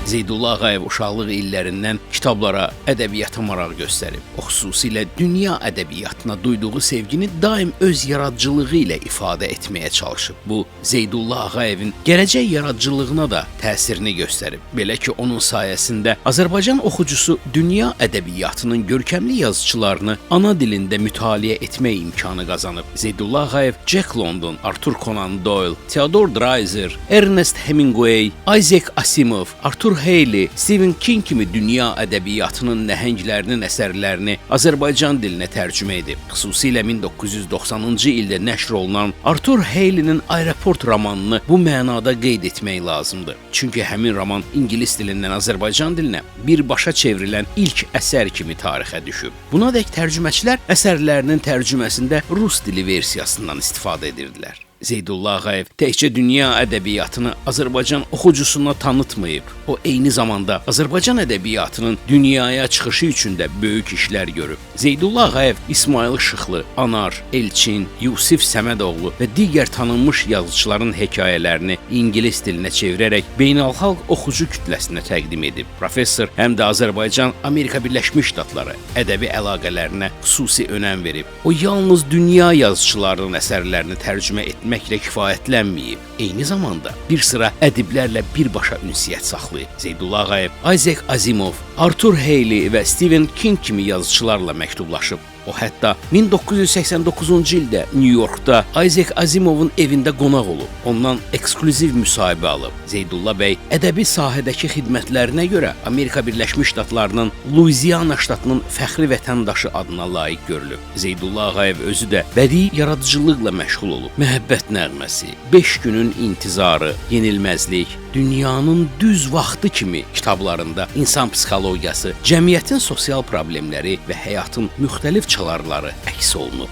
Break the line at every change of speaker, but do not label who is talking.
Zeydullah Ağayev uşaqlıq illərindən kitablara, ədəbiyyata maraq göstərib. O xüsusilə dünya ədəbiyyatına duyduğu sevgini daim öz yaradıcılığı ilə ifadə etməyə çalışıb. Bu, Zeydullah Ağayevin gələcək yaradıcılığına da təsirini göstərib. Belə ki, onun sayəsində Azərbaycan oxucusu dünya ədəbiyyatının görkəmli yazıçılarını ana dilində mütaliə etmək imkanı qazanıb. Zeydullah Ağayev Jack London, Arthur Conan Doyle, Theodore Dreiser, Ernest Hemingway, Isaac Asimov, Arthur Hailey, Stephen King kimi dünya ədəbiyyatının nəhənglərinin əsərlərini Azərbaycan dilinə tərcümə edib. Xüsusilə 1990-cı ildə nəşr olunan Arthur Hailey'nin Aeroport romanını bu mənada qeyd etmək lazımdır. Çünki həmin roman ingilis dilindən Azərbaycan dilinə birbaşa çevrilən ilk əsər kimi tarixə düşüb. Bunadək tərcüməçilər əsərlərinin tərcüməsində rus dili versiyasından istifadə edirdilər. Zeydullah Ağayev təkcə dünya ədəbiyyatını Azərbaycan oxucusuna tanıtmayıb. O, eyni zamanda Azərbaycan ədəbiyyatının dünyaya çıxışı üçün də böyük işlər görüb. Zeydullah Ağayev İsmayıl Şıxlı, Anar, Elçin, Yusif Səmədoğlu və digər tanınmış yazıçıların hekayələrini ingilis dilinə çevirərək beynəlxalq oxucu kütləsinə təqdim edib. Professor həm də Azərbaycan-Amerika Birləşmiş Ştatları ədəbi əlaqələrinə xüsusi önəm verib. O, yalnız dünya yazıçılarının əsərlərini tərcümə etməklə kifayətlənməyib. Eyni zamanda bir sıra ədiblərlə birbaşa ünsiyyət saxlayıb. Zeydullah Ağayev, Isaac Asimov, Arthur Hailey və Stephen King kimi yazıçılarla məktublaşıb. O, hətta 1989-cu ildə New Yorkda Isaac Asimovun evində qonaq olub. Ondan eksklüziv müsahibə alıb. Zeydullah bəy ədəbi sahədəki xidmətlərinə görə Amerika Birləşmiş Ştatlarının Louisiana ştatının fəxri vətəndaşı adına layiq görülüb. Zeydullah Ağayev özü də bədii yaradıcılıqla məşğul olub. Məhəbbət nəğməsi, 5 günün intizarı, yenilməzlik, dünyanın düz vaxtı kimi kitablarında insan psixologiyası, cəmiyyətin sosial problemləri və həyatın müxtəlif çalarları əks olunub.